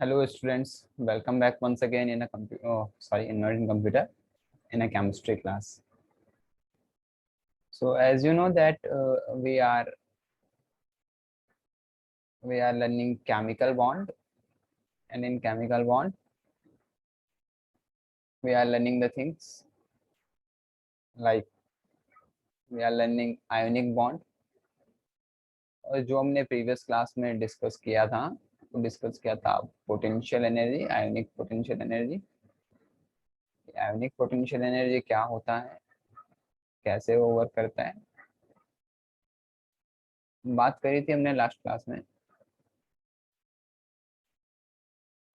Hello students, welcome back once again in a not in computer, in a chemistry class. So as you know that we are learning chemical bond, and in chemical bond we are learning the things like we are learning ionic bond, और जो हमने previous class में discuss किया था potential energy, ionic potential energy क्या होता है, कैसे वो वर्क करता है, बात करी थी हमने लास्ट क्लास में।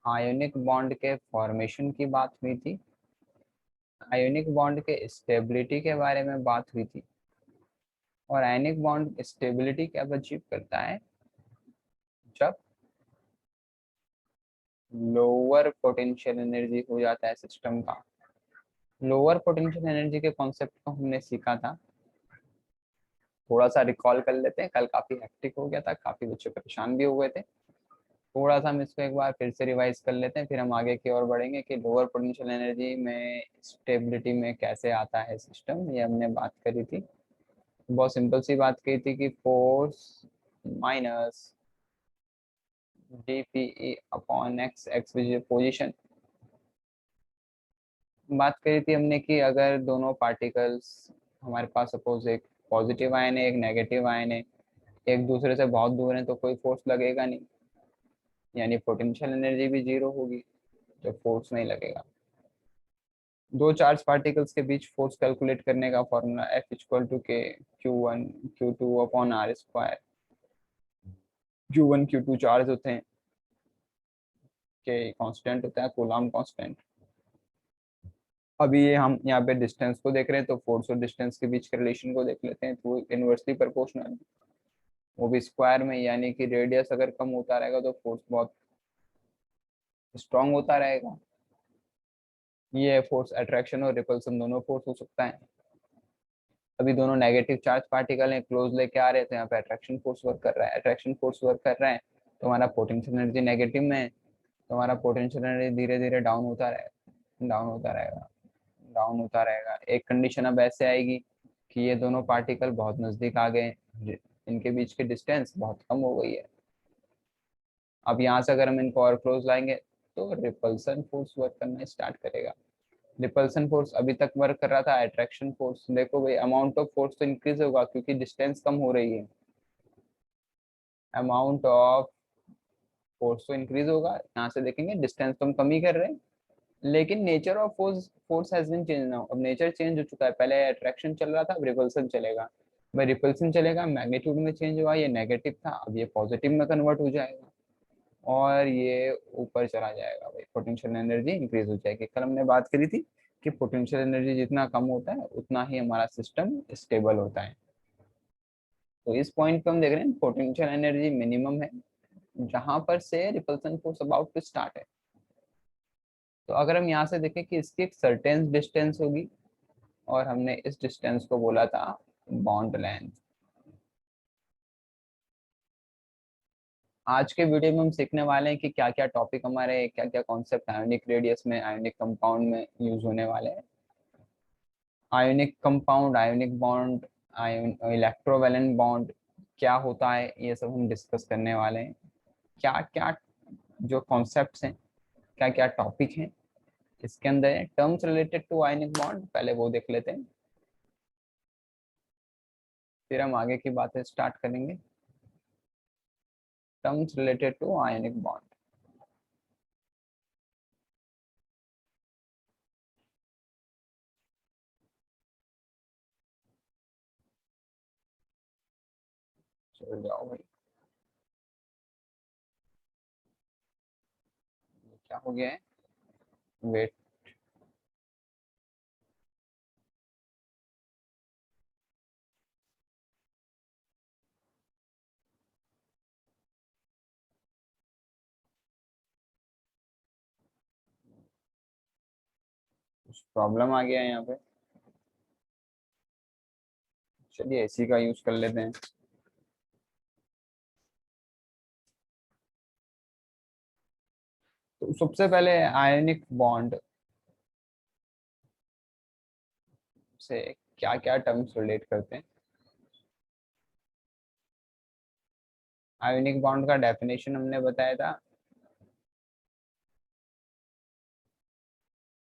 आयोनिक बॉन्ड के फॉर्मेशन की बात हुई थी, आयोनिक बॉन्ड के स्टेबिलिटी के बारे में बात हुई थी, और आयोनिक बॉन्ड स्टेबिलिटी कब अचीव करता है, जब लोअर पोटेंशियल एनर्जी हो जाता है सिस्टम का। लोअर पोटेंशियल एनर्जी के कॉन्सेप्ट को हमने सीखा था, थोड़ा सा रिकॉल कर लेते हैं। कल काफी हेक्टिक हो गया था, काफी बच्चे परेशान भी हुए थे, थोड़ा सा हम इसको एक बार फिर से रिवाइज कर लेते हैं, फिर हम आगे की ओर बढ़ेंगे कि लोअर पोटेंशियल एनर्जी में स्टेबिलिटी में कैसे आता है सिस्टम, ये हमने बात करी थी। बहुत सिंपल सी बात कही थी कि force minus dpe upon x, x position. बात करी थी हमने कि अगर दोनों पार्टिकल्स, हमारे पास सपोज एक पॉजिटिव आयन है, एक नेगेटिव आयन है, एक दूसरे से बहुत दूर है, तो कोई फोर्स लगेगा नहीं, यानी पोटेंशियल एनर्जी भी जीरो होगी, जब फोर्स नहीं लगेगा। दो चार्ज पार्टिकल्स के बीच फोर्स कैलकुलेट करने का फॉर्मूला F इक्वल टू के Q1 Q2 upon are square. Q1 Q2 charge होते हैं, के कांस्टेंट होता है कूलम्ब कांस्टेंट। अभी ये हम यहाँ पे डिस्टेंस को देख रहे हैं, तो फोर्स और डिस्टेंस के बीच के रिलेशन को देख लेते हैं, तो इनवर्सली प्रोपोर्शनल है, वो भी स्क्वायर में, यानी कि रेडियस अगर कम होता रहेगा तो फोर्स बहुत स्ट्रांग होता रहेगा। ये फोर्स अट्रैक्शन और रिपल्सन दोनों फोर्स हो सकता है। अभी दोनों नेगेटिव चार्ज पार्टिकल हैं, क्लोज लेके आ रहे हैं, तो यहाँ पे अट्रैक्शन फोर्स वर्क कर रहा है, अट्रैक्शन फोर्स वर्क कर रहा है, तो हमारा पोटेंशियल एनर्जी नेगेटिव में है, तो हमारा पोटेंशियल एनर्जी धीरे धीरे डाउन होता रहेगा, डाउन होता रहेगा, डाउन होता रहेगा। एक कंडीशन अब ऐसे आएगी कि ये दोनों पार्टिकल बहुत नजदीक आ गए, इनके बीच की डिस्टेंस बहुत कम हो गई है। अब यहाँ से अगर हम इनको और क्लोज लाएंगे तो रिपल्सन फोर्स वर्क करना स्टार्ट करेगा। रिपल्सन फोर्स अभी तक वर्क कर रहा था, अट्रैक्शन फोर्स देखो भाई, अमाउंट ऑफ फोर्स तो इंक्रीज होगा क्योंकि डिस्टेंस कम हो रही है, अमाउंट ऑफ फोर्स तो इंक्रीज होगा। यहाँ से देखेंगे डिस्टेंस तो हम कम ही कर रहे हैं, लेकिन nature of force force has been change now. अब नेचर चेंज हो चुका है, पहले अट्रैक्शन चल रहा था, अब रिपल्सन चलेगा। भाई रिपल्सन चलेगा, मैग्नीट्यूड में चेंज हुआ, ये नेगेटिव था, अब ये पॉजिटिव में कन्वर्ट हो जाएगा और ये ऊपर चला जाएगा, भाई पोटेंशियल एनर्जी इंक्रीज हो जाएगी। कल हमने बात करी थी कि पोटेंशियल एनर्जी जितना कम होता है उतना ही हमारा सिस्टम स्टेबल होता है। तो इस पॉइंट पे हम देख रहे हैं पोटेंशियल एनर्जी मिनिमम है, जहां पर से repulsion force about to start है। तो अगर हम यहाँ से देखें कि इसकी एक सर्टेन डिस्टेंस होगी, और हमने इस डिस्टेंस को बोला था बॉन्ड लेंथ। आज के वीडियो में हम सीखने वाले हैं कि क्या क्या टॉपिक हमारे, क्या क्या कॉन्सेप्ट आयोनिक रेडियस में, आयोनिक कंपाउंड में यूज होने वाले हैं। Ionic compound, ionic bond, ion electrovalent bond क्या होता है, ये सब हम डिस्कस करने वाले हैं। क्या क्या जो कॉन्सेप्ट्स हैं, क्या क्या टॉपिक हैं इसके अंदर है, terms related to ionic bond, पहले वो देख लेते हैं, फिर हम आगे की बातें स्टार्ट करेंगे। Terms related to ionic bond, चल जाओ भाई, क्या हो गया है, वेट। कुछ प्रॉब्लम आ गया है यहाँ पे, चलिए एसी का यूज कर लेते हैं। तो सबसे पहले आयनिक बॉन्ड से क्या क्या टर्म्स रिलेट करते हैं। आयनिक बॉन्ड का डेफिनेशन हमने बताया था।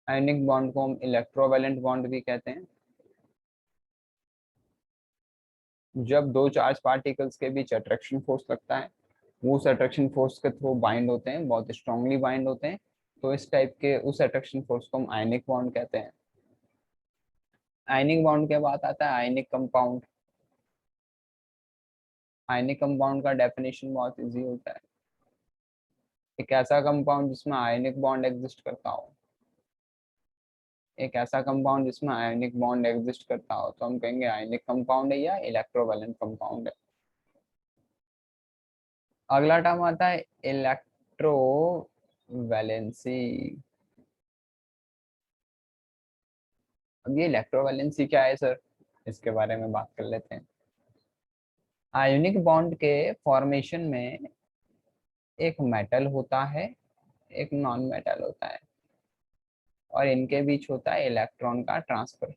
आयनिक बॉन्ड को हम इलेक्ट्रोवैलेंट बॉन्ड भी कहते हैं। जब दो चार्ज पार्टिकल्स के बीच अट्रैक्शन फोर्स लगता है, वो उस अट्रैक्शन फोर्स के थ्रू बाइंड होते हैं, बहुत स्ट्रांगली बाइंड होते हैं, तो इस टाइप के उस अट्रैक्शन फोर्स को हम आयनिक बॉन्ड कहते हैं। आयनिक बॉन्ड के बाद आता है आयनिक कंपाउंड। आयनिक कंपाउंड का डेफिनेशन बहुत इजी होता है, एक ऐसा कंपाउंड जिसमें आयनिक बॉन्ड एग्जिस्ट करता हो। एक ऐसा कंपाउंड जिसमें आयनिक बॉन्ड एग्जिस्ट करता हो तो हम कहेंगे आयनिक कंपाउंड है या इलेक्ट्रोवैलेंट कंपाउंड है। अगला टर्म आता है इलेक्ट्रोवैलेंसी। अब ये इलेक्ट्रोवैलेंसी क्या है सर, इसके बारे में बात कर लेते हैं। आयोनिक बॉन्ड के फॉर्मेशन में एक मेटल होता है, एक नॉन मेटल होता है, और इनके बीच होता है इलेक्ट्रॉन का ट्रांसफर।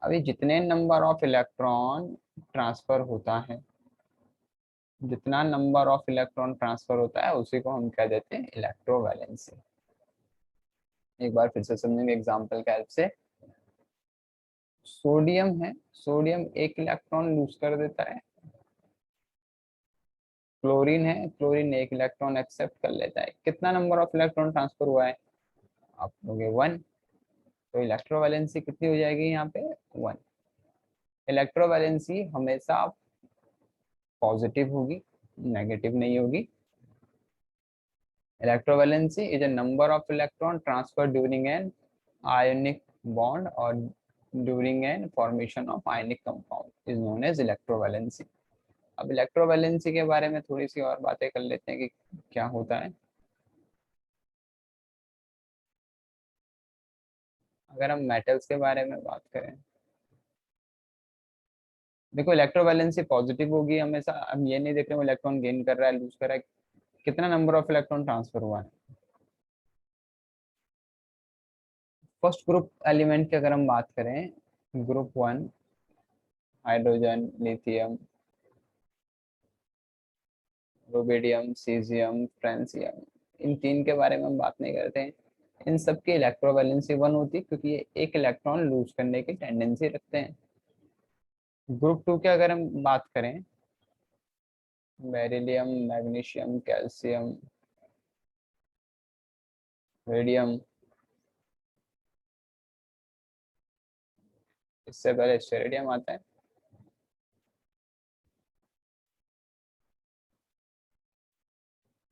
अभी जितने नंबर ऑफ इलेक्ट्रॉन ट्रांसफर होता है, जितना नंबर ऑफ इलेक्ट्रॉन ट्रांसफर होता है उसी को हम कह देते हैं इलेक्ट्रोवैलेंसी। एक बार फिर से समझेंगे एग्जांपल के हेल्प से। सोडियम है, सोडियम एक इलेक्ट्रॉन लूज कर देता है। क्लोरीन है, क्लोरीन एक इलेक्ट्रॉन एक्सेप्ट कर लेता है। कितना नंबर ऑफ इलेक्ट्रॉन ट्रांसफर हुआ है, आप लोगे 1। तो इलेक्ट्रोवैलेंसी कितनी हो जाएगी यहाँ पे, 1। इलेक्ट्रोवैलेंसी हमेशा पॉजिटिव होगी, नेगेटिव नहीं होगी। Electrovalency is a number of electron transfer during an ionic bond और during an formation of ionic compound is known as electrovalency. अब इलेक्ट्रोवैलेंसी के बारे में थोड़ी सी और बातें कर लेते हैं कि क्या होता है। अगर हम मेटल्स के बारे में बात करें, देखो इलेक्ट्रोवैलेंसी पॉजिटिव होगी हमेशा। हम ये नहीं देख रहे इलेक्ट्रॉन गेन कर रहा है लूज कर रहा है, कितना नंबर ऑफ इलेक्ट्रॉन ट्रांसफर हुआ है। फर्स्ट ग्रुप एलिमेंट की अगर हम बात करें, group 1 hydrogen, lithium, rubidium, caesium, francium, इन तीन के बारे में हम बात नहीं करते हैं। इन सब की इलेक्ट्रोवैलेंसी 1 होती है क्योंकि ये एक इलेक्ट्रॉन लूज करने की टेंडेंसी रखते हैं। ग्रुप 2 की अगर हम बात करें, बेरिलियम, मैग्नीशियम, कैल्शियम, रेडियम, इससे पहले स्टेरिडियम आता है,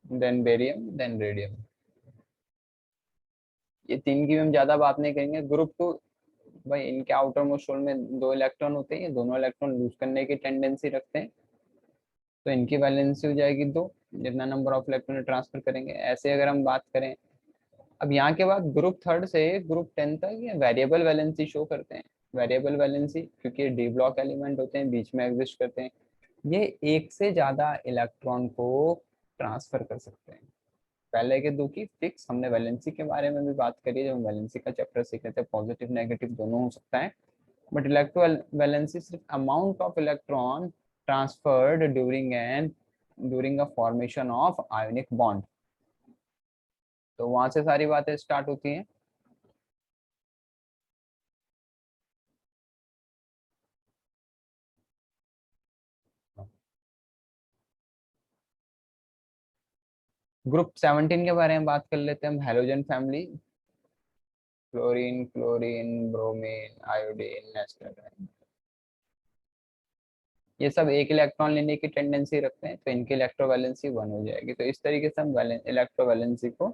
देन बेरियम, देन रेडियम। ये तीन की भी हम ज्यादा बात नहीं करेंगे। ग्रुप 2 भाई इनके आउटर मोस्ट शेल में 2 इलेक्ट्रॉन होते हैं, ये दोनों इलेक्ट्रॉन लूज करने की टेंडेंसी रखते हैं, तो इनकी वैलेंसी हो जाएगी 2, जितना नंबर ऑफ इलेक्ट्रॉन ट्रांसफर करेंगे। ऐसे अगर हम बात करें, अब यहाँ के बाद ग्रुप 3 से ग्रुप 10 तक ये वेरिएबल वैलेंसी शो करते हैं। वेरिएबल वैलेंसी क्योंकि डी ब्लॉक एलिमेंट होते हैं, बीच में एग्जिस्ट करते हैं, ये एक से ज्यादा इलेक्ट्रॉन को ट्रांसफर कर सकते हैं। पहले के दो की फिक्स, हमने वैलेंसी के बारे में भी बात करी जब हम वैलेंसी का चैप्टर सीखे थे, पॉजिटिव नेगेटिव दोनों हो सकता है, बट इलेक्ट्रोवैलेंसी सिर्फ amount of electron transferred during a formation of ionic bond. तो वहां से सारी बातें स्टार्ट होती हैं। ग्रुप 17 के बारे में बात कर लेते हैं हम, halogen family. Fluorine, chlorine, bromine, iodine, astatine, ये सब एक इलेक्ट्रॉन लेने की टेंडेंसी रखते हैं, तो इनकी इलेक्ट्रोवैलेंसी 1 हो जाएगी। तो इस तरीके से हम इलेक्ट्रोवैलेंसी को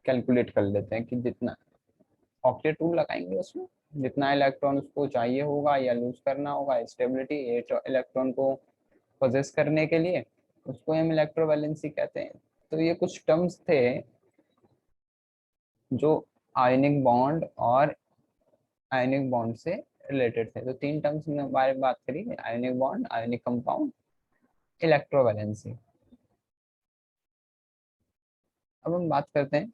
कैलकुलेट कर लेते हैं कि जितना ऑक्टेट रूल लगाएंगे उसमें, जितना इलेक्ट्रॉन उसको चाहिए होगा या लूज करना होगा स्टेबिलिटी 8 इलेक्ट्रॉन को पोजेस करने के लिए, उसको हम इलेक्ट्रोवैलेंसी कहते हैं। तो ये कुछ टर्म्स थे जो आयनिक बॉन्ड और आयनिक बॉन्ड से रिलेटेड थे। तो 3 टर्म्स हमने बारे में बात करी, ionic bond, ionic compound, electrovalency. अब हम बात करते हैं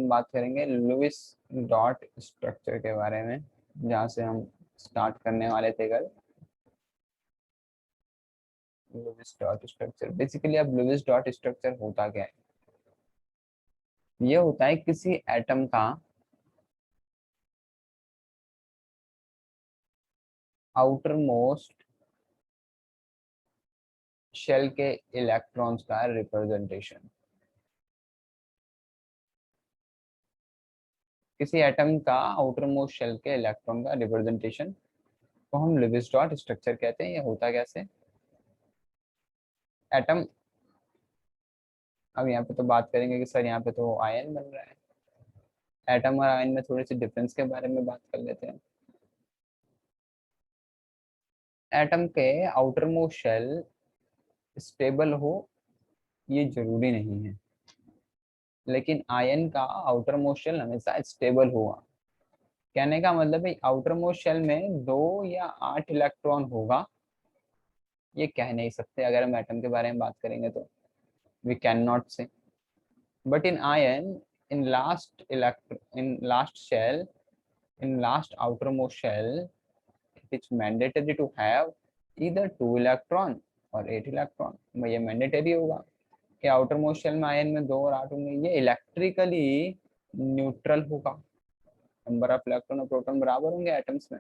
बात करेंगे लुइस डॉट स्ट्रक्चर के बारे में, जहाँ से हम स्टार्ट करने वाले थे कल। लुइस डॉट स्ट्रक्चर बेसिकली, अब लुइस डॉट स्ट्रक्चर होता क्या है? ये होता है किसी एटम का आउटर मोस्ट शेल के इलेक्ट्रॉन्स का रिप्रेजेंटेशन। किसी एटम का आउटर मोस्ट शेल के इलेक्ट्रॉन का रिप्रेजेंटेशन को हम लुइस डॉट स्ट्रक्चर कहते हैं। ये होता कैसे? एटम, अब यहाँ पे तो बात करेंगे कि सर यहाँ पे तो आयन बन रहा है। एटम और आयन में थोड़ी सी डिफरेंस के बारे में बात कर लेते हैं। एटम के आउटर मोस्ट शेल स्टेबल हो ये जरूरी नहीं है, लेकिन आयन का आउटर मोस्ट शेल हमेशा स्टेबल होगा। कहने का मतलब है आउटर मोस्ट शेल में 2 या 8 इलेक्ट्रॉन होगा, ये कह नहीं सकते अगर हम एटम के बारे में बात करेंगे तो। We can not say. But in ion, in last electro in last shell, in last outermost shell, it is mandatory to have either 2 electron और 8 इलेक्ट्रॉन। ये मैंडेटरी होगा कि आउटर मोस्ट शेल में आयन में 2 और 8 होंगे। ये इलेक्ट्रिकली न्यूट्रल होगा, नंबर ऑफ इलेक्ट्रॉन और प्रोटॉन बराबर होंगे एटम्स में।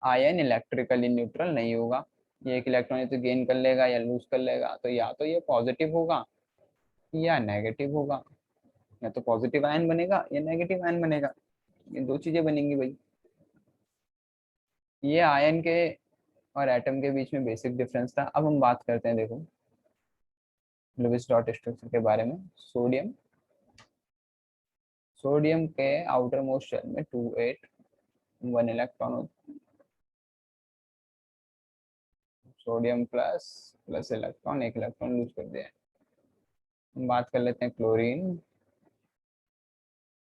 आयन इलेक्ट्रिकली न्यूट्रल नहीं होगा, ये एक इलेक्ट्रॉन या तो गेन कर लेगा या लूज कर लेगा, तो या तो ये पॉजिटिव होगा या नेगेटिव होगा। या तो पॉजिटिव आयन बनेगा या नेगेटिव आयन बनेगा, ये दो चीजें बनेंगी भाई। ये आयन के और एटम के बीच में बेसिक डिफरेंस था। अब हम बात करते हैं, देखो लुइस डॉट स्ट्रक्चर के बारे में। सोडियम, सोडियम के आउटर मोस्ट शेल में 2 8 1 electron. Sodium plus plus electron, एक इलेक्ट्रॉन लूज कर दिया। हम बात कर लेते हैं chlorine,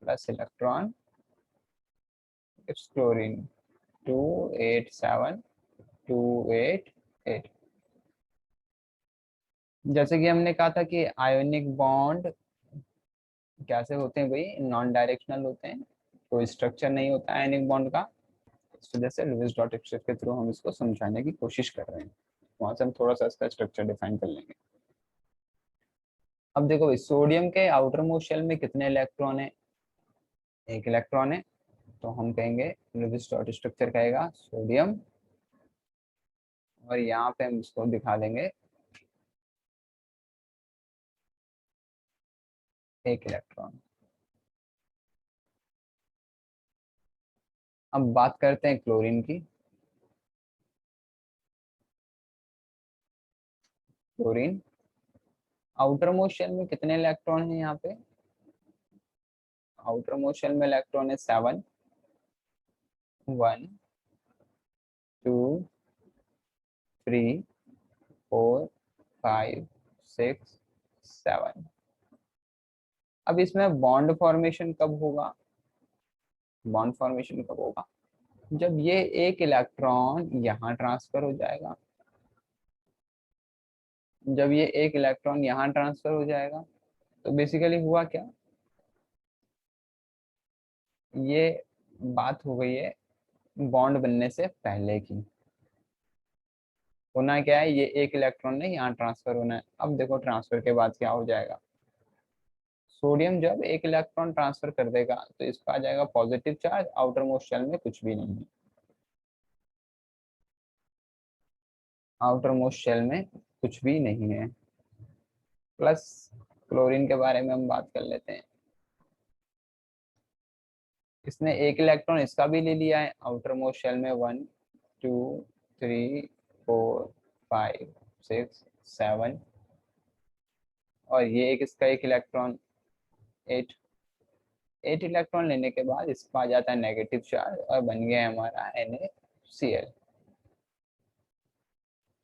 plus electron, it's chlorine 2 8 7 2 8 8। जैसे कि हमने कहा था कि आयोनिक बॉन्ड कैसे होते हैं भाई, नॉन डायरेक्शनल होते हैं, कोई स्ट्रक्चर नहीं होता आयोनिक बॉन्ड का। इस वजह से लुइस डॉट स्ट्रक्चर के थ्रू हम इसको समझाने की कोशिश कर रहे हैं। वहां से हम थोड़ा सा इसका स्ट्रक्चर डिफाइन कर लेंगे। अब देखो भाई, सोडियम के आउटर मोस्ट शेल में कितने इलेक्ट्रॉन है? 1 इलेक्ट्रॉन है। तो हम कहेंगे लुइस डॉट स्ट्रक्चर कहेगा सोडियम, और यहाँ पे हम इसको दिखा देंगे 1 इलेक्ट्रॉन। अब बात करते हैं क्लोरीन की। क्लोरीन आउटर मोस्ट शेल में कितने इलेक्ट्रॉन है? यहाँ पे आउटर मोस्ट शेल में इलेक्ट्रॉन है 7, 1 2 3 4 5 6 7। अब इसमें बॉन्ड फॉर्मेशन कब होगा? बॉन्ड फॉर्मेशन कब होगा? जब ये 1 इलेक्ट्रॉन यहाँ ट्रांसफर हो जाएगा। जब ये 1 इलेक्ट्रॉन यहाँ ट्रांसफर हो जाएगा तो बेसिकली हुआ क्या, ये बात हो गई है बॉन्ड बनने से पहले की। होना क्या है, ये 1 इलेक्ट्रॉन ने यहाँ ट्रांसफर होना है। अब देखो ट्रांसफर के बाद क्या हो जाएगा। सोडियम जब 1 इलेक्ट्रॉन ट्रांसफर कर देगा तो इसका आ जाएगा positive charge, outermost shell में कुछ भी नहीं है। आउटर मोस्ट शेल में कुछ भी नहीं है। प्लस क्लोरीन के बारे में हम बात कर लेते हैं। इसने 1 इलेक्ट्रॉन इसका भी ले लिया है आउटर मोस्ट शेल में, 1 2 3 4 5 6 7, और ये एक इसका 1 इलेक्ट्रॉन 8। 8 इलेक्ट्रॉन लेने के बाद इसका आ जाता है नेगेटिव चार्ज और बन गया हमारा NaCl।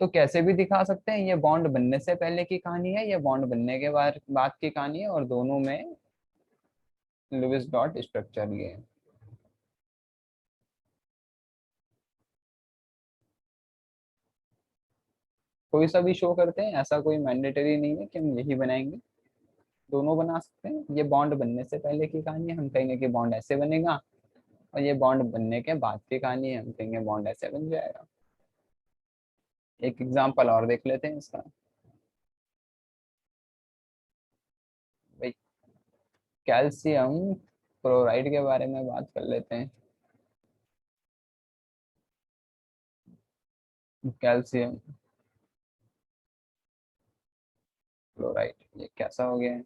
तो कैसे भी दिखा सकते हैं, ये बॉन्ड बनने से पहले की कहानी है, ये बॉन्ड बनने के बाद की कहानी है, और दोनों में लुईस डॉट स्ट्रक्चर ये है। कोई सा भी शो करते हैं, ऐसा कोई मैंडेटरी नहीं है कि हम यही बनाएंगे, दोनों बना सकते हैं। ये बॉन्ड बनने से पहले की कहानी है, हम कहेंगे कि बॉन्ड ऐसे बनेगा, और ये बॉन्ड बनने के बाद की कहानी है, हम कहेंगे बॉन्ड ऐसे बन जाएगा। एक एग्जांपल और देख लेते हैं इसका। भाई कैल्शियम क्लोराइड के बारे में बात कर लेते हैं। कैल्शियम क्लोराइड ये कैसा हो गया है?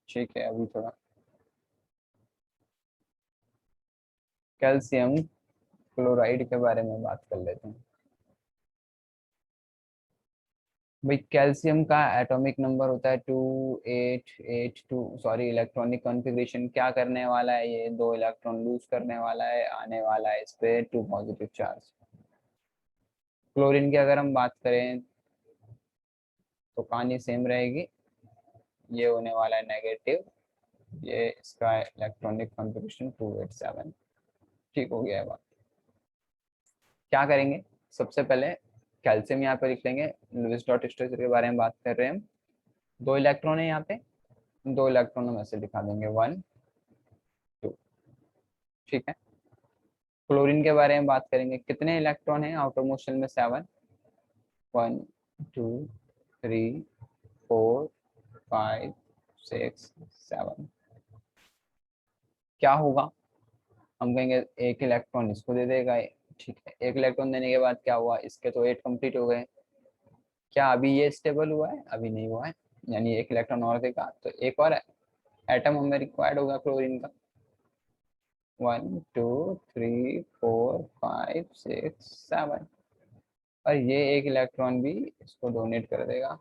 ठीक है, अभी थोड़ा कैल्शियम क्लोराइड के बारे में बात कर लेते हैं। भाई कैल्शियम का एटॉमिक नंबर होता है 2882, सॉरी इलेक्ट्रॉनिक कॉन्फ़िगरेशन क्या करने वाला है, ये 2 इलेक्ट्रॉन लूज करने वाला है, आने वाला है इस पे 2 पॉजिटिव चार्ज। क्लोरीन की अगर हम बात करें तो कहानी सेम रहेगी, ये होने वाला है नेगेटिव, ये इसका इलेक्ट्रॉनिक कॉन्फ़िगरेशन 287। ठीक हो गया है बात। क्या करेंगे, सबसे पहले कैल्शियम यहाँ पे लिख लेंगे, लुईस डॉट स्ट्रक्चर के बारे में बात कर रहे हैं हम। 2 इलेक्ट्रॉन है यहाँ पे, 2 इलेक्ट्रॉन हम ऐसे दिखा देंगे 1 2। ठीक है। क्लोरीन के बारे में बात करेंगे, कितने इलेक्ट्रॉन हैं आउटर मोशन में, 7, 1 2 3 4 5 6 7। क्या होगा, हम कहेंगे एक इलेक्ट्रॉन इसको दे देगा। ठीक है, एक इलेक्ट्रॉन देने के बाद क्या हुआ, इसके तो 8 कंप्लीट हो गए। क्या अभी ये स्टेबल हुआ है, अभी नहीं हुआ है, यानी एक इलेक्ट्रॉन और देगा, तो एक और एटम हमें रिक्वायर्ड होगा क्लोरीन का। 1 2 3 4 5 6 7, और ये एक इलेक्ट्रॉन भी इसको डोनेट कर देगा।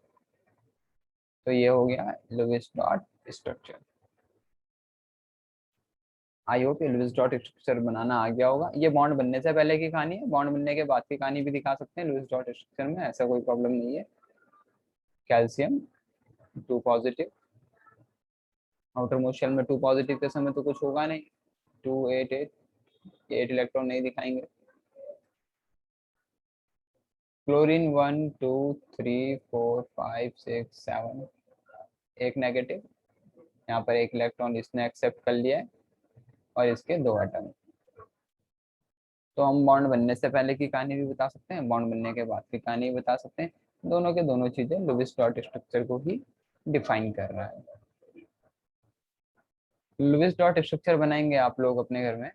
तो ये हो गया Lewis dot structure. I hope ये लुईस डॉट स्ट्रक्चर बनाना आ गया होगा। ये बॉन्ड बनने से पहले की कहानी है, बॉन्ड बनने के बाद की कहानी भी दिखा सकते हैं लुईस डॉट स्ट्रक्चर में, ऐसा कोई प्रॉब्लम नहीं है। कैल्शियम 2 पॉजिटिव, आउटर मोशन में 2 पॉजिटिव के समय तो कुछ होगा नहीं, 2 8 8, 8 इलेक्ट्रॉन नहीं दिखाएंगे। क्लोरीन 1 2 3 4 5 6 7, एक नेगेटिव, यहाँ पर एक इलेक्ट्रॉन इसने एक्सेप्ट कर लिया है, और इसके 2 एटम। तो हम बॉन्ड बनने से पहले की कहानी भी बता सकते हैं, बॉन्ड बनने के बाद की कहानी भी बता सकते हैं। दोनों के दोनों चीजें लुईस डॉट स्ट्रक्चर को ही डिफाइन कर रहा है। लुईस डॉट स्ट्रक्चर बनाएंगे आप लोग अपने घर में।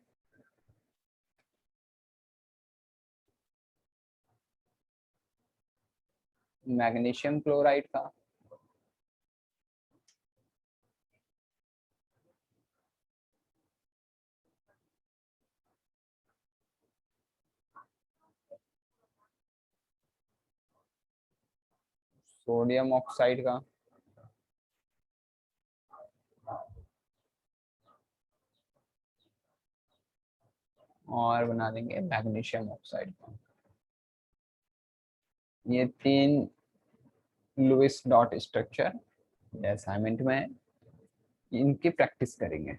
मैग्नीशियम क्लोराइड का, सोडियम ऑक्साइड का, और बना देंगे मैग्नीशियम ऑक्साइड का। ये 3 लुईस डॉट स्ट्रक्चर असाइनमेंट में है, इनकी प्रैक्टिस करेंगे।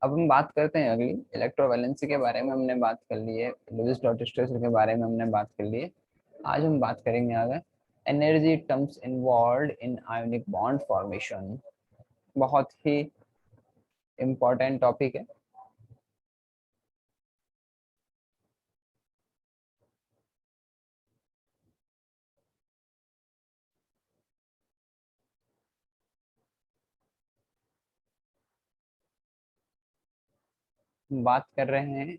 अब हम बात करते हैं अगली, इलेक्ट्रोवैलेंसी के बारे में हमने बात कर ली है, लुईस डॉट स्ट्रक्चर के बारे में हमने बात कर ली है। आज हम बात करेंगे आगे energy terms involve in ionic bond formation. बहुत ही इम्पोर्टेंट टॉपिक है। बात कर रहे हैं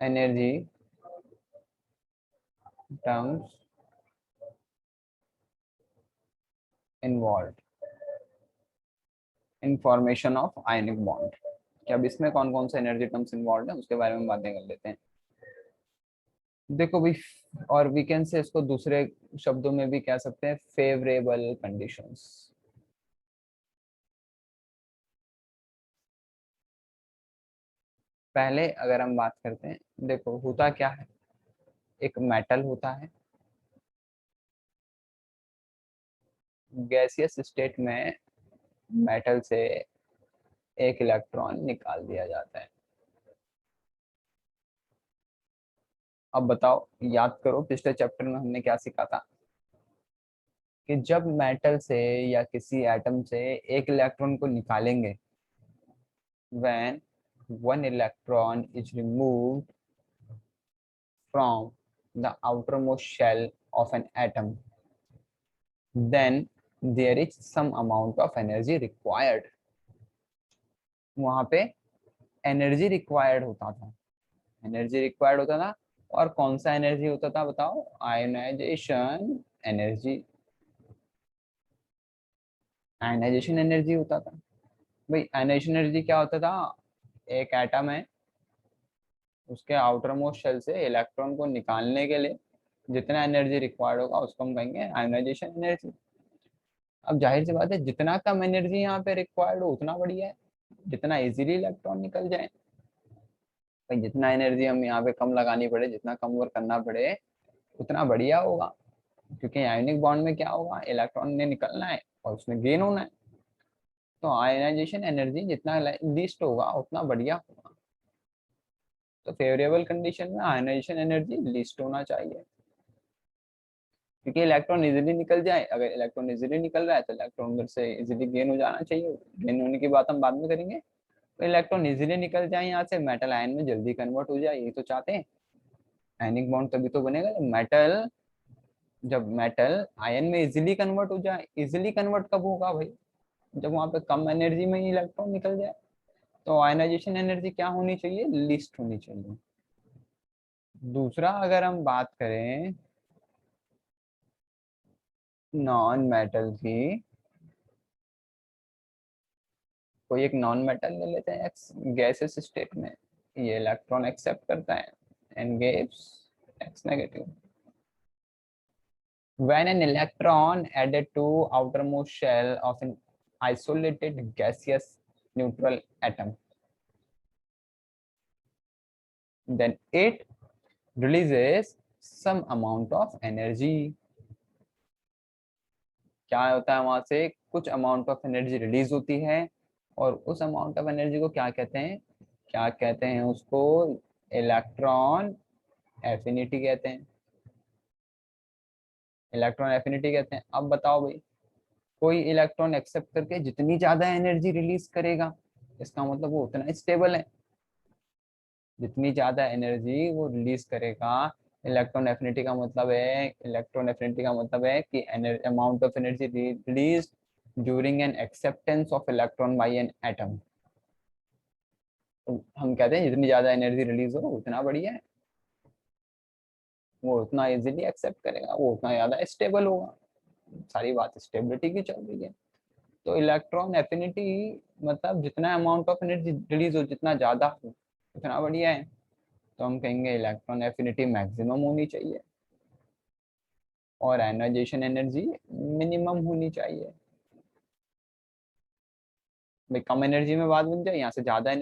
energy terms involve in formation of ionic bond. कि अब इसमें कौन कौन से एनर्जी टर्म्स इन्वॉल्व है उसके बारे में बातें कर लेते हैं। देखो भाई, और वी कैन से इसको दूसरे शब्दों में भी कह सकते हैं फेवरेबल कंडीशंस। पहले अगर हम बात करते हैं, देखो होता क्या है, एक मेटल होता है, गैसियस स्टेट में मेटल से एक इलेक्ट्रॉन निकाल दिया जाता है। अब बताओ, याद करो पिछले चैप्टर में हमने क्या सीखा था, कि जब मेटल से या किसी एटम से एक इलेक्ट्रॉन को निकालेंगे, when one electron is removed from the outermost shell of an atom, then there is some amount of energy required। वहां पे एनर्जी रिक्वायर्ड होता था, एनर्जी रिक्वायर्ड होता था। और कौन सा एनर्जी होता था बताओ? आयोनाइजेशन एनर्जी, आयोनाइजेशन एनर्जी होता था। भाई आयोनाइजेशन एनर्जी क्या होता था? एक एटम है, उसके आउटर मोस्ट शेल से इलेक्ट्रॉन को निकालने के लिए जितना एनर्जी रिक्वायर्ड होगा उसको हम कहेंगे आयोनाइजेशन एनर्जी। अब जाहिर सी बात है, जितना कम एनर्जी यहाँ पे रिक्वायर्ड हो उतना बढ़िया है, जितना इजीली इलेक्ट्रॉन निकल जाए। भाई जितना एनर्जी हम यहाँ पे कम लगानी पड़े, जितना कम वर्क करना पड़े, उतना बढ़िया होगा। क्योंकि आयोनिक बॉन्ड में क्या होगा, इलेक्ट्रॉन ने निकलना है और उसमें गेन होना है। तो आयोनाइजेशन एनर्जी जितना लीस्ट होगा उतना बढ़िया होगा। तो फेवरेबल कंडीशन में आयोनाइजेशन एनर्जी लीस्ट होना चाहिए, क्योंकि इलेक्ट्रॉन इजीली निकल जाए। अगर इलेक्ट्रॉन इजीली निकल रहा है तो इलेक्ट्रॉन उधर से इजीली गेन हो जाना चाहिए। गेन होने की बात हम बाद में करेंगे। तो इलेक्ट्रॉन इजीली निकल जाए यहाँ से, मेटल आयन में जल्दी कन्वर्ट हो जाए, ये तो चाहते हैं। आयनिक बॉन्ड तभी तो बनेगा जब मेटल आयन में इजीली कन्वर्ट हो जाए। इजीली कन्वर्ट कब होगा भाई? जब वहां पे कम एनर्जी में ही इलेक्ट्रॉन निकल जाए। तो आयनाइजेशन एनर्जी क्या होनी चाहिए? लिस्ट होनी चाहिए। दूसरा अगर हम बात करें नॉन मेटल की, कोई एक नॉन मेटल ले लेते हैं एक्स गैसेस स्टेट में, ये इलेक्ट्रॉन एक्सेप्ट करता है and gives x negative. when an electron added to outermost shell of an isolated gaseous neutral atom, then it releases some amount of energy। क्या होता है, वहां से कुछ अमाउंट ऑफ एनर्जी रिलीज होती है। और उस अमाउंट ऑफ एनर्जी को क्या कहते हैं? क्या कहते हैं उसको? इलेक्ट्रॉन एफिनिटी कहते हैं। इलेक्ट्रॉन एफिनिटी कहते हैं। अब बताओ भाई, कोई इलेक्ट्रॉन एक्सेप्ट करके जितनी ज्यादा एनर्जी रिलीज करेगा, इसका मतलब वो उतना स्टेबल है। जितनी ज्यादा एनर्जी वो रिलीज करेगा, इलेक्ट्रॉन एफिनिटी का मतलब है, इलेक्ट्रॉन एफिनिटी का मतलब है कि amount of energy release during an acceptance of electron by an atom. तो हम कहते हैं जितनी ज्यादा एनर्जी रिलीज हो उतना बढ़िया है, वो उतना इजीली एक्सेप्ट करेगा, वो उतना ज्यादा स्टेबल होगा। सारी बात स्टेबिलिटी की चल रही है। तो इलेक्ट्रॉन एफिनिटी मतलब जितना अमाउंट ऑफ एनर्जी रिलीज हो, जितना ज्यादा हो उतना बढ़िया है। तो हम कहेंगे इलेक्ट्रॉन एफिनिटी मैक्सिमम होनी चाहिए और आयनाइजेशन एनर्जी मिनिमम होनी चाहिए। भाई कम एनर्जी में बात बन जाए, यहाँ से ज्यादा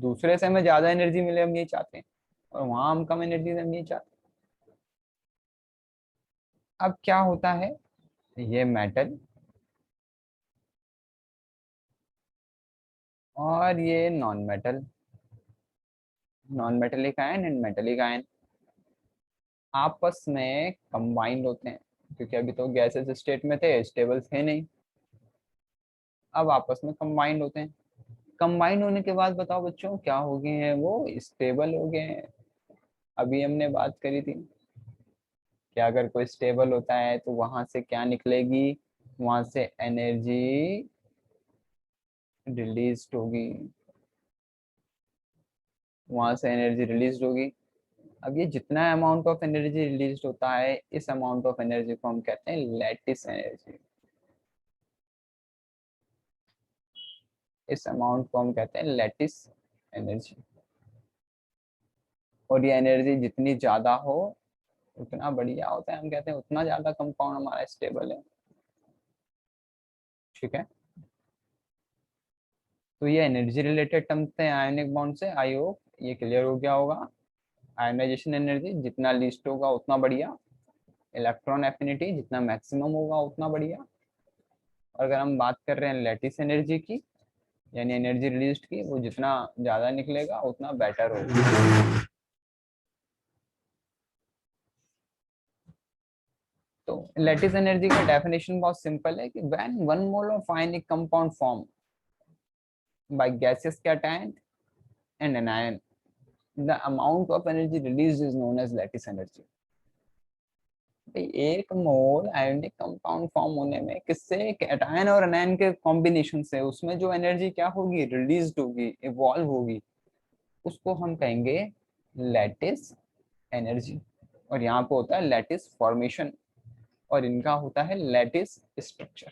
दूसरे से हमें ज्यादा एनर्जी मिले, हम ये चाहते हैं। और वहां हम कम एनर्जी से हम ये चाहते हैं। अब क्या होता है, ये मेटल और ये non metal, non metallic ion and metallic ion आपस में कंबाइंड होते हैं। क्योंकि अभी तो गैसेस स्टेट में थे, स्टेबल थे नहीं, अब आपस में कंबाइंड होते हैं। कंबाइंड होने के बाद बताओ बच्चों क्या हो गए हैं? वो स्टेबल हो गए हैं। अभी हमने बात करी थी कि अगर कोई स्टेबल होता है तो वहां से क्या निकलेगी? वहां से एनर्जी रिलीज होगी, वहां से एनर्जी रिलीज होगी। अब ये जितना अमाउंट ऑफ एनर्जी रिलीज होता है, इस अमाउंट ऑफ एनर्जी को हम कहते हैं लैटिस एनर्जी। इस अमाउंट को हम कहते हैं लैटिस एनर्जी। और ये एनर्जी जितनी ज्यादा हो उतना बढ़िया होता है, हम कहते हैं उतना ज्यादा कंपाउंड हमारा स्टेबल है। ठीक है, तो ये एनर्जी रिलेटेड टर्म्स थे आयनिक बॉन्ड से। आई होप ये क्लियर हो गया होगा। आयनाइजेशन एनर्जी जितना लीस्ट होगा उतना बढ़िया, इलेक्ट्रॉन एफिनिटी जितना मैक्सिमम होगा उतना बढ़िया। और अगर हम बात कर रहे हैं लैटिस एनर्जी की, यानी एनर्जी रिलीज की, वो जितना ज्यादा निकलेगा उतना बेटर होगा। तो लैटिस एनर्जी का डेफिनेशन बहुत सिंपल है कि when one mole of ionic compound form by gaseous cation and anion, the amount of energy released is known as lattice energy। एक मोल आयोनिक कंपाउंड फॉर्म होने में किससे, कैटायन और एनायन के कॉम्बिनेशन से, उसमें जो एनर्जी क्या होगी, रिलीज होगी, इवॉल्व होगी, उसको हम कहेंगे लैटिस एनर्जी। और यहाँ पे होता है लैटिस फॉर्मेशन, और इनका होता है लैटिस स्ट्रक्चर,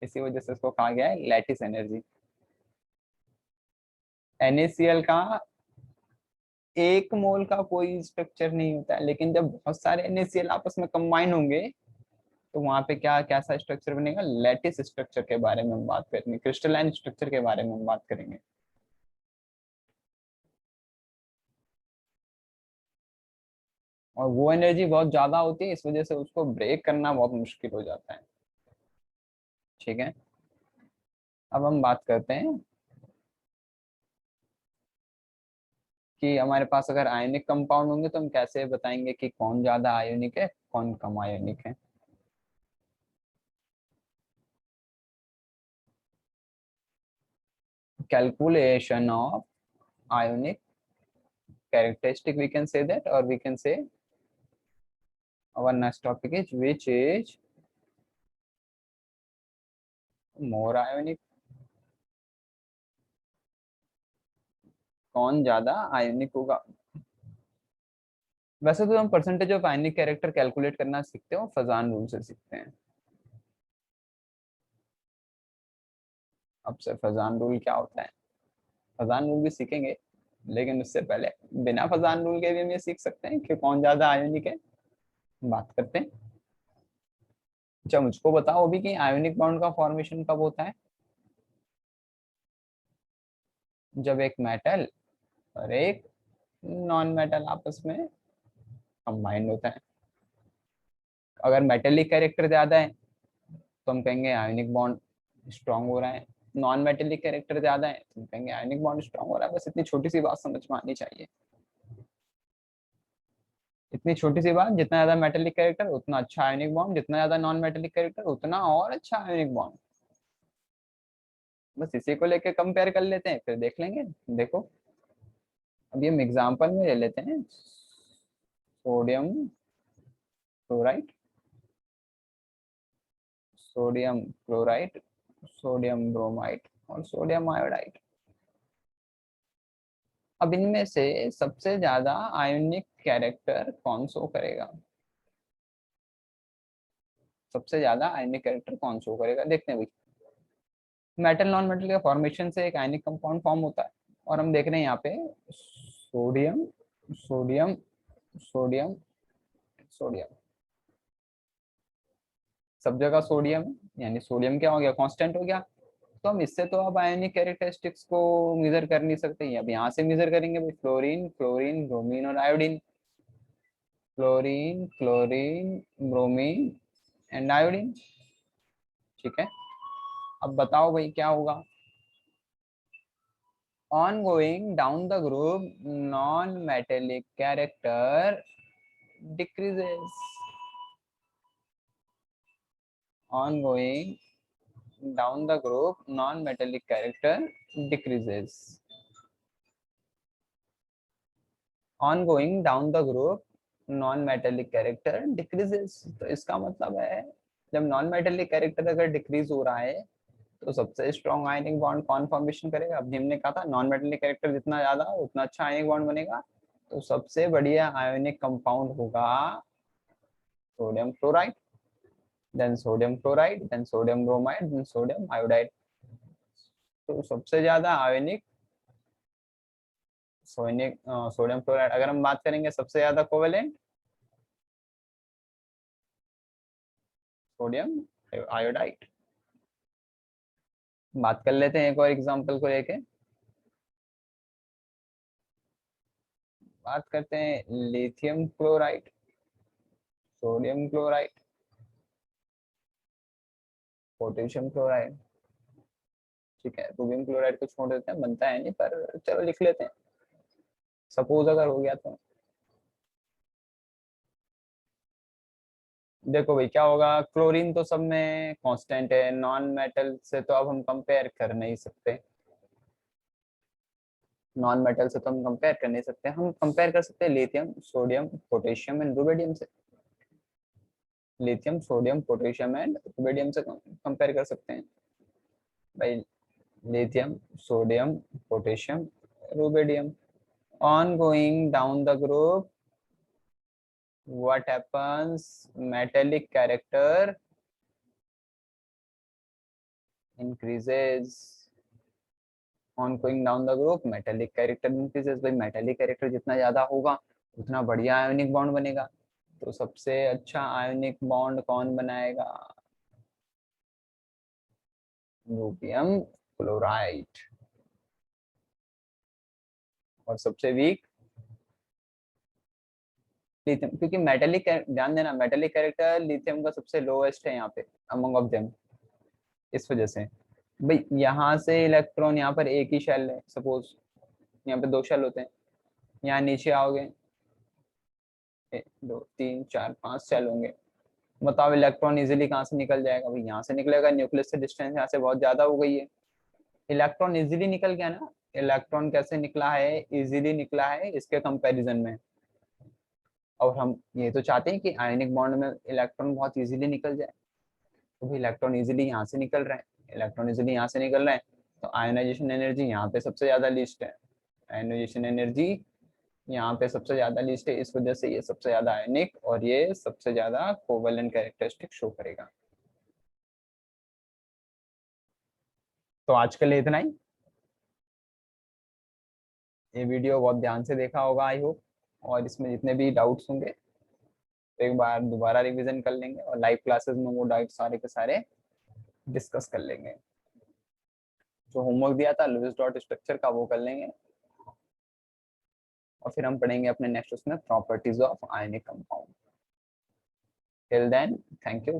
इसी वजह से इसको कहा गया है लैटिस एनर्जी। NaCl का एक मोल का कोई स्ट्रक्चर नहीं होता है, लेकिन जब बहुत सारे NaCl आपस में कंबाइन होंगे तो वहां पे क्या कैसा स्ट्रक्चर बनेगा, लैटिस स्ट्रक्चर के बारे में हम बात करेंगे, क्रिस्टलाइन स्ट्रक्चर के बारे में हम बात करेंगे। और वो एनर्जी बहुत ज्यादा होती है, इस वजह से उसको ब्रेक करना बहुत मुश्किल हो जाता है। ठीक है, अब हम बात करते हैं कि हमारे पास अगर आयनिक कंपाउंड होंगे तो हम कैसे बताएंगे कि कौन ज्यादा आयोनिक है कौन कम आयोनिक है। Calculation of ionic characteristic, we can say that, or we can say our next topic is which is more ionic, कौन ज्यादा आयोनिक होगा। वैसे तो हम percentage of ionic character calculate करना सीखते हो, फजान रूल से सीखते हैं। अब से फजान रूल क्या होता है, फजान रूल भी सीखेंगे, लेकिन उससे पहले बिना फजान रूल के भी हम ये सीख सकते हैं कि कौन ज्यादा आयोनिक है। बात करते हैं। अच्छा मुझको बताओ अभी कि आयोनिक बॉन्ड का फॉर्मेशन कब होता है, जब एक मेटल और एक नॉन मेटल आपस में कंबाइंड होता है। अगर मेटेलिक कैरेक्टर ज्यादा है तो हम कहेंगे आयोनिक बॉन्ड स्ट्रांग हो रहा है, नॉन मेटेलिक कैरेक्टर ज्यादा है तो हम कहेंगे आयोनिक बॉन्ड स्ट्रांग हो रहा है। बस इतनी छोटी सी बात समझ में आनी चाहिए, इतनी छोटी सी बात, जितना ज्यादा मेटेलिक कैरेक्टर उतना अच्छा आयोनिक बॉन्ड, जितना ज्यादा नॉन मेटेलिक कैरेक्टर उतना और अच्छा आयोनिक बॉन्ड। बस इसी को लेके कंपेयर कर लेते हैं, फिर देख लेंगे। देखो अभी हम एग्जांपल में ले लेते हैं sodium chloride, sodium chloride, sodium bromide और सोडियम आयोडाइड। अब इनमें से सबसे ज्यादा आयोनिक कैरेक्टर कौन शो करेगा, सबसे ज्यादा आयनिक कैरेक्टर कौन शो करेगा, देखते हैं भाई। मेटल नॉन मेटल के फॉर्मेशन से एक आयनिक कंपाउंड फॉर्म होता है, और हम देख रहे हैं यहाँ पे सोडियम सोडियम सोडियम सोडियम, सब जगह सोडियम है, यानी सोडियम क्या हो गया, कांस्टेंट हो गया। तो हम इससे तो अब आयनिक कैरेक्टरिस्टिक्स को मेजर कर नहीं सकते, अब यहाँ से मेजर करेंगे भाई, फ्लोरीन क्लोरीन ब्रोमीन और iodine, fluorine chlorine bromine and iodine. ठीक है, अब बताओ भाई क्या होगा। On going down the group, non-metallic character decreases. On going down the group, non-metallic character decreases. On going down the group, non-metallic character decreases। तो इसका मतलब है जब नॉन मेटेलिक कैरेक्टर अगर डिक्रीज हो रहा है तो सबसे स्ट्रॉन्ग आयनिक बॉन्ड कौन फॉर्मेशन करेगा। अभी हमने कहा था नॉन मेटेलिक कैरेक्टर जितना ज्यादा उतना अच्छा आयनिक बॉन्ड बनेगा, तो सबसे बढ़िया आयोनिक कंपाउंड होगा sodium chloride, then sodium chloride, then sodium bromide, then sodium iodide. तो सबसे ज्यादा आयोनिक सोडियम क्लोराइड अगर हम बात करेंगे सबसे ज्यादा कोवेलेंट सोडियम आयोडाइड। बात कर लेते हैं एक और एग्जांपल को लेके, बात करते हैं lithium chloride, sodium chloride, potassium chloride. ठीक है, सोडियम क्लोराइड को छोड़ देते हैं, बनता है नहीं, पर चलो लिख लेते हैं, सपोज अगर हो गया तो। देखो भाई क्या होगा, क्लोरीन तो सब में कांस्टेंट है, नॉन मेटल से तो अब हम कंपेयर कर नहीं सकते, नॉन मेटल से तो हम कंपेयर कर नहीं सकते, हम कंपेयर कर सकते हैं lithium sodium potassium and rubidium से, lithium sodium potassium and rubidium से कंपेयर कर सकते हैं भाई, lithium sodium potassium rubidium. on going down the group what happens, metallic character increases, on going down the group metallic character increases। भाई metallic character जितना ज्यादा होगा उतना बढ़िया आयोनिक बॉन्ड बनेगा, तो सबसे अच्छा आयोनिक बॉन्ड कौन बनाएगा, रुबियम क्लोराइड। और सबसे वीक लिथियम, क्योंकि मेटेलिक ध्यान देना मेटेलिक कैरेक्टर लिथियम का सबसे लोएस्ट है यहाँ पे अमंग ऑफ देम, इस वजह से भाई यहाँ से इलेक्ट्रॉन, यहाँ पर एक ही शेल है सपोज, यहाँ पे दो शेल होते हैं, यहाँ नीचे आओगे 1 2 3 4 5 शेल होंगे, बताओ इलेक्ट्रॉन इजीली कहाँ से निकल जाएगा, भाई यहाँ से निकलेगा, न्यूक्लियस से डिस्टेंस यहाँ से बहुत ज्यादा हो गई है, इलेक्ट्रॉन इजीली निकल गया ना, इलेक्ट्रॉन कैसे निकला है, इजीली निकला है इसके कंपैरिजन में। और हम ये तो चाहते हैं कि आयनिक बॉन्ड में इलेक्ट्रॉन बहुत इजीली निकल जाए, तो भी इलेक्ट्रॉन इजीली यहाँ से निकल रहे हैं, इलेक्ट्रॉन इजीली यहाँ से निकल रहे हैं, तो आयनाइजेशन एनर्जी यहाँ पे सबसे ज्यादा लिस्ट है, आयनाइजेशन एनर्जी यहाँ पे सबसे ज्यादा लिस्ट है, इस वजह से ये सबसे ज्यादा आयनिक और ये सबसे ज्यादा कोवेलेंट कैरेक्टरिस्टिक शो करेगा। तो आज के लिए इतना ही, ये वीडियो बहुत ध्यान से देखा होगा आई होप, और इसमें जितने भी डाउट्स होंगे तो एक बार दोबारा रिवीजन कर लेंगे और लाइव क्लासेस में वो डाउट सारे के सारे डिस्कस कर लेंगे, जो होमवर्क दिया था लुईस डॉट स्ट्रक्चर का वो कर लेंगे, और फिर हम पढ़ेंगे अपने नेक्स्ट उसमें properties of ionic compound. Till then thank you.